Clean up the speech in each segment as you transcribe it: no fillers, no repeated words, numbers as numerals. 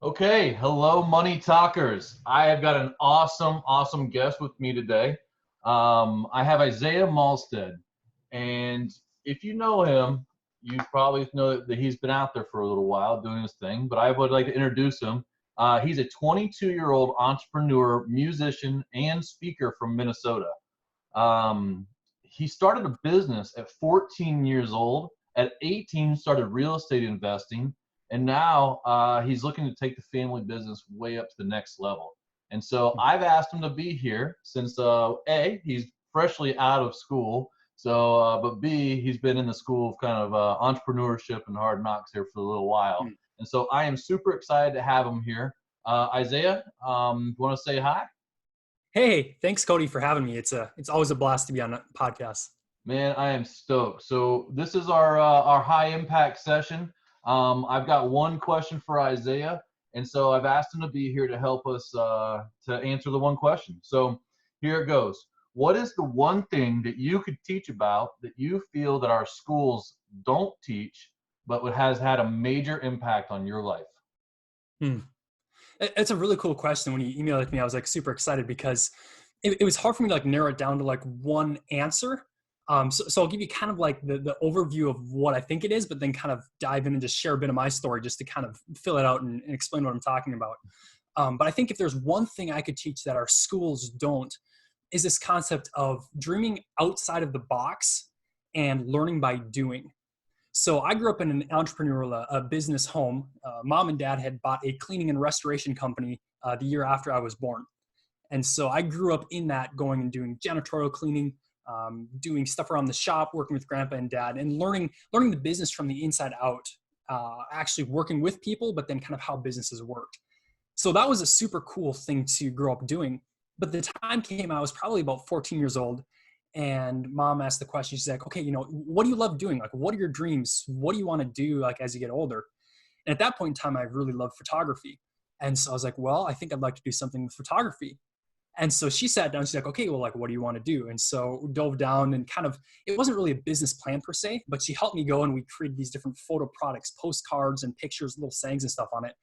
Okay, hello, money talkers. I have got an awesome guest with me today. I have Isiah Mahlstedt, and if you know him, you probably know that he's been out there for a little while doing his thing. But I would like to introduce him. He's a 22-year-old entrepreneur, musician, and speaker from Minnesota. He started a business at 14 years old. At 18, started real estate investing, and now he's looking to take the family business way up to the next level. And so I've asked him to be here since A, he's freshly out of school. So, but B, he's been in the school of kind of entrepreneurship and hard knocks here for a little while. And so I am super excited to have him here. Isiah, you want to say hi? Hey, thanks Cody for having me. It's always a blast to be on a podcast. Man, I am stoked. So this is our high impact session. I've got one question for Isiah, and so I've asked him to be here to help us to answer the one question. So here it goes. What is the one thing that you could teach about that you feel that our schools don't teach, but has had a major impact on your life? Hmm. It's a really cool question. When you emailed it to me, I was like super excited because it was hard for me to like narrow it down to like one answer. So I'll give you kind of like the overview of what I think it is, but then kind of dive in and just share a bit of my story just to kind of fill it out and explain what I'm talking about. But I think if there's one thing I could teach that our schools don't, is this concept of dreaming outside of the box and learning by doing. So I grew up in an entrepreneurial business home. Mom and dad had bought a cleaning and restoration company the year after I was born. And so I grew up in that, going and doing janitorial cleaning, doing stuff around the shop, working with grandpa and dad, and learning the business from the inside out, actually working with people, but then kind of how businesses worked. So that was a super cool thing to grow up doing. But the time came, I was probably about 14 years old, and mom asked the question. She's like, okay, what do you love doing? Like, what are your dreams? What do you want to do like as you get older? And at that point in time, I really loved photography. And so I was like, well, I think I'd like to do something with photography. And so she sat down, she's like, okay, well, like, what do you want to do? And so dove down and kind of, it wasn't really a business plan per se, but she helped me go, and we created these different photo products, postcards and pictures, little sayings and stuff on it.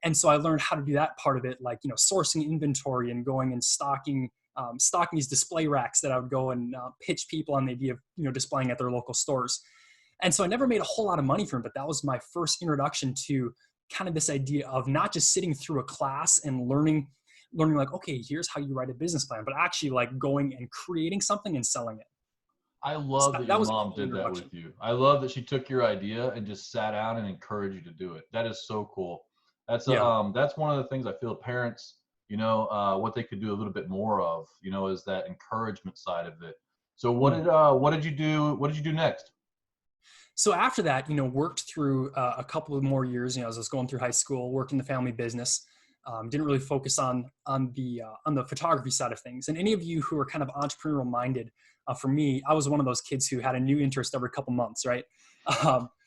And so I learned how to do that part of it, like, sourcing inventory and going and stocking these display racks that I would go and pitch people on the idea of, displaying at their local stores. And so I never made a whole lot of money from it, but that was my first introduction to kind of this idea of not just sitting through a class and learning like, okay, here's how you write a business plan, but actually like going and creating something and selling it. I So love that your that was my mom whole did that introduction. with you. I love that she took your idea and just sat down and encouraged you to do it. That is so cool. Yeah. That's one of the things I feel parents, what they could do a little bit more of, is that encouragement side of it. So Hmm. what did you do? What did you do next? So after that, worked through a couple of more years, as I was going through high school, worked in the family business. Didn't really focus on the photography side of things. And any of you who are kind of entrepreneurial minded, for me, I was one of those kids who had a new interest every couple months, right?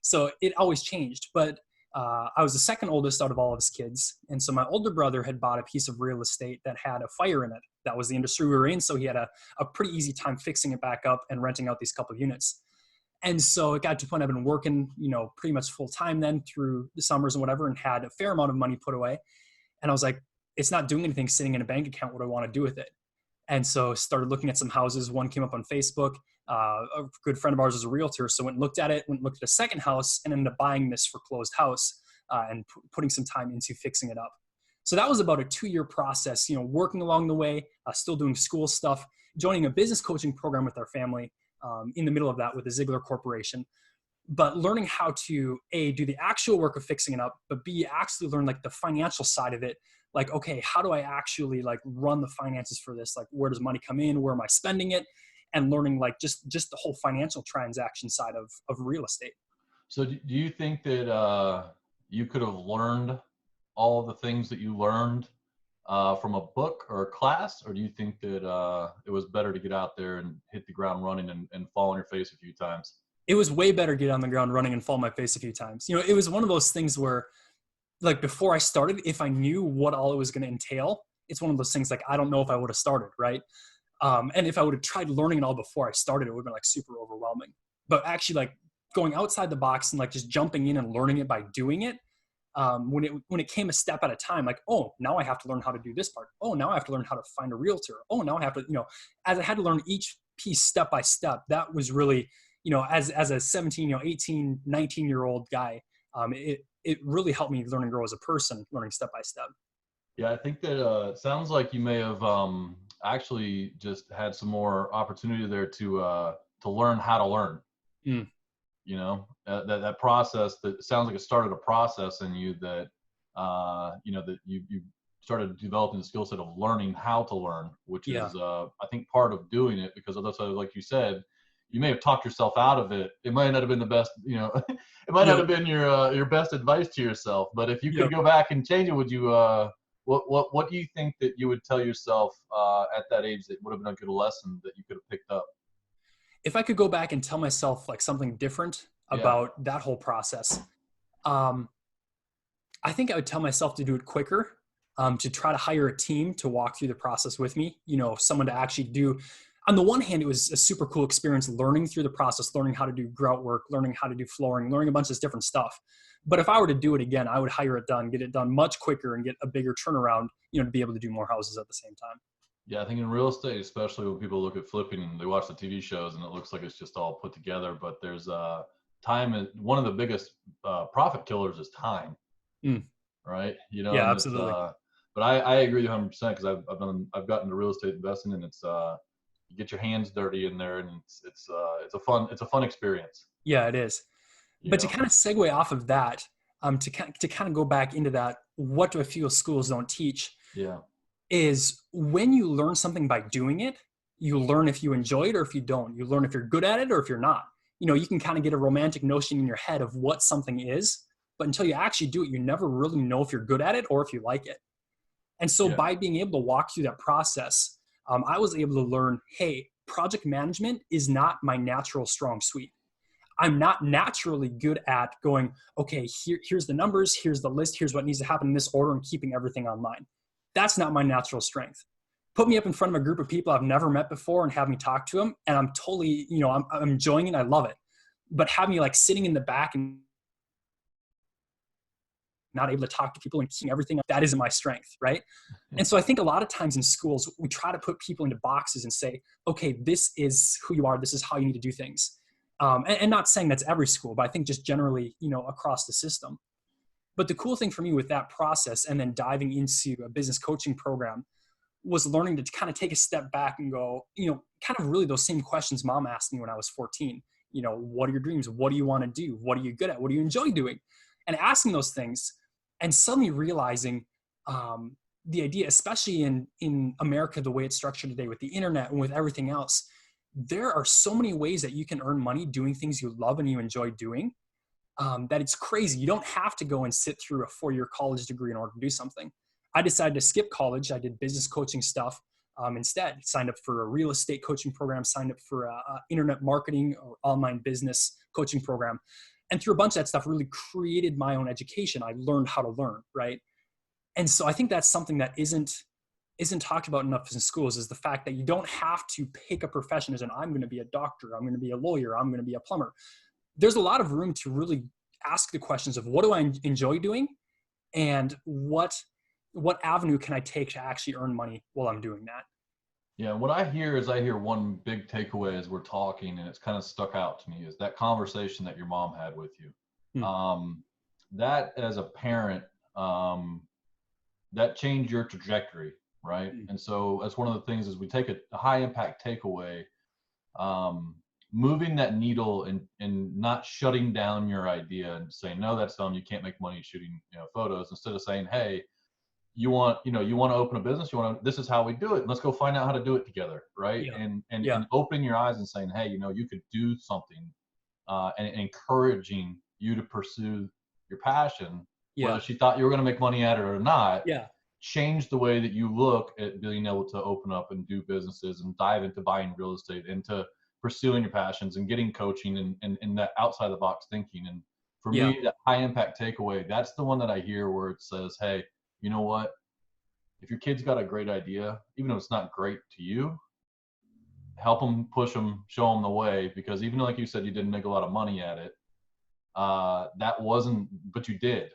So it always changed. But I was the second oldest out of all of his kids, and so my older brother had bought a piece of real estate that had a fire in it. That was the industry we were in, so he had a pretty easy time fixing it back up and renting out these couple of units. And so it got to the point I've been working, pretty much full time then through the summers and whatever, and had a fair amount of money put away. And I was like, it's not doing anything sitting in a bank account. What do I want to do with it? And so started looking at some houses. One came up on Facebook. A good friend of ours was a realtor, so went and looked at it, went and looked at a second house, and ended up buying this foreclosed house and putting some time into fixing it up. So that was about a 2-year process, working along the way, still doing school stuff, joining a business coaching program with our family in the middle of that with the Ziegler Corporation. But learning how to A, do the actual work of fixing it up, but B, actually learn like the financial side of it. Like, okay, how do I actually like run the finances for this? Like, where does money come in? Where am I spending it? And learning like just the whole financial transaction side of real estate. So do you think that you could have learned all of the things that you learned from a book or a class, or do you think that it was better to get out there and hit the ground running and fall on your face a few times? It was way better get on the ground running and fall on my face a few times. It was one of those things where like before I started, if I knew what all it was going to entail, it's one of those things like I don't know if I would have started, right? And if I would have tried learning it all before I started, it would have been like super overwhelming. But actually like going outside the box and like just jumping in and learning it by doing it, when it came a step at a time, like, oh, now I have to learn how to do this part. Oh, now I have to learn how to find a realtor. Oh, now I have to, as I had to learn each piece step by step, that was really, as a 17, 18, 19-year-old guy, it really helped me learn and grow as a person, learning step by step. Yeah, I think that it sounds like you may have actually just had some more opportunity there to learn how to learn. Mm. That process, that sounds like it started a process in you that that you started developing the skill set of learning how to learn, which Yeah. is I think part of doing it, because otherwise, like you said, you may have talked yourself out of it. It might not have been the best, it might not Yep. have been your best advice to yourself. But if you Yep. could go back and change it, would you what do you think that you would tell yourself at that age that would have been a good lesson that you could have picked up? If I could go back and tell myself like something different Yeah. about that whole process, um, I think I would tell myself to do it quicker, to try to hire a team to walk through the process with me, someone to actually do. On the one hand, it was a super cool experience learning through the process, learning how to do grout work, learning how to do flooring, learning a bunch of different stuff. But if I were to do it again, I would hire it done, get it done much quicker and get a bigger turnaround, to be able to do more houses at the same time. Yeah, I think in real estate, especially when people look at flipping and they watch the TV shows and it looks like it's just all put together, but there's time is one of the biggest profit killers is time, Mm. right? Yeah, And it's absolutely. but I agree 100% because I've gotten into real estate investing, and it's you get your hands dirty in there, and it's a fun experience. Yeah, it is. You But to know? kind of segue off of that, to kind of go back into that, what do I feel schools don't teach Yeah. is when you learn something by doing it, you learn if you enjoy it or if you don't. You learn if you're good at it or if you're not. You can kind of get a romantic notion in your head of what something is, but until you actually do it, you never really know if you're good at it or if you like it. And so Yeah. by being able to walk through that process, I was able to learn, hey, project management is not my natural strong suite. I'm not naturally good at going, okay, here's the numbers, here's the list, here's what needs to happen in this order, and keeping everything online. That's not my natural strength. Put me up in front of a group of people I've never met before and have me talk to them, and I'm totally, I'm enjoying it. I love it. But have me like sitting in the back and not able to talk to people and keeping everything, that isn't my strength, right? And so I think a lot of times in schools, we try to put people into boxes and say, okay, this is who you are, this is how you need to do things. And not saying that's every school, but I think just generally, across the system. But the cool thing for me with that process and then diving into a business coaching program was learning to kind of take a step back and go, kind of really those same questions mom asked me when I was 14. What are your dreams? What do you want to do? What are you good at? What do you enjoy doing? And asking those things and suddenly realizing the idea, especially in America, the way it's structured today with the internet and with everything else, there are so many ways that you can earn money doing things you love and you enjoy doing, that it's crazy. You don't have to go and sit through a 4-year college degree in order to do something. I decided to skip college. I did business coaching stuff instead. Signed up for a real estate coaching program, signed up for a internet marketing or online business coaching program. And through a bunch of that stuff, really created my own education. I learned how to learn, right? And so I think that's something that isn't talked about enough in schools, is the fact that you don't have to pick a profession as in, I'm going to be a doctor, I'm going to be a lawyer, I'm going to be a plumber. There's a lot of room to really ask the questions of what do I enjoy doing, and what avenue can I take to actually earn money while I'm doing that. Yeah, what I hear one big takeaway as we're talking, and it's kind of stuck out to me, is that conversation that your mom had with you. Hmm. That as a parent, that changed your trajectory, right? Hmm. And so that's one of the things is we take a high impact takeaway, moving that needle and not shutting down your idea and saying, no, that's dumb, you can't make money shooting photos, instead of saying, hey, you want to open a business, this is how we do it, let's go find out how to do it together, right? Yeah. And opening your eyes and saying, hey, you could do something, and encouraging you to pursue your passion, Yeah. whether she thought you were going to make money at it or not, Yeah. change the way that you look at being able to open up and do businesses and dive into buying real estate, into pursuing your passions and getting coaching and that outside the box thinking. And for Yeah. me, that high impact takeaway, that's the one that I hear where it says, hey, you know what? If your kid's got a great idea, even if it's not great to you, help them, push them, show them the way. Because even though, like you said, you didn't make a lot of money at it, that wasn't, but you did.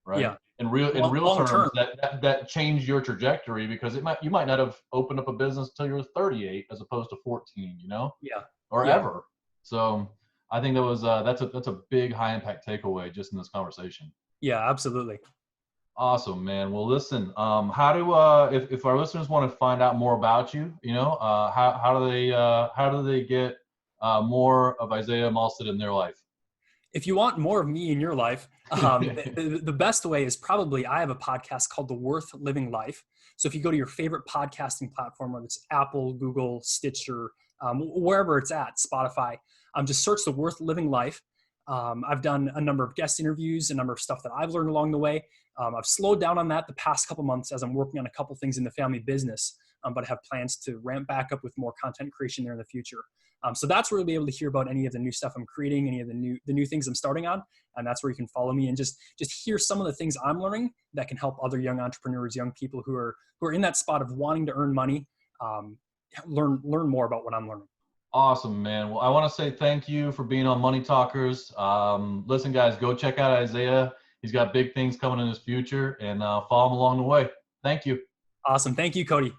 right? Yeah. In real Long terms, term. that changed your trajectory because you might not have opened up a business until you were 38 as opposed to 14, Yeah. or Yeah. ever. So I think that's a big high impact takeaway just in this conversation. Yeah, absolutely. Awesome, man. Well, listen, how do if our listeners want to find out more about you, how do they get more of Isiah Mahlstedt in their life? If you want more of me in your life, the best way is probably I have a podcast called The Worth Living Life. So if you go to your favorite podcasting platform, whether it's Apple, Google, Stitcher, wherever it's at, Spotify, just search The Worth Living Life. I've done a number of guest interviews, a number of stuff that I've learned along the way. I've slowed down on that the past couple months as I'm working on a couple things in the family business, but I have plans to ramp back up with more content creation there in the future. So that's where you'll be able to hear about any of the new stuff I'm creating, any of the new things I'm starting on, and that's where you can follow me and just hear some of the things I'm learning that can help other young entrepreneurs, young people who are in that spot of wanting to earn money, learn more about what I'm learning. Awesome, man. Well, I want to say thank you for being on Money Talkers. Listen, guys, go check out Isiah. He's got big things coming in his future, and follow him along the way. Thank you. Awesome. Thank you, Cody.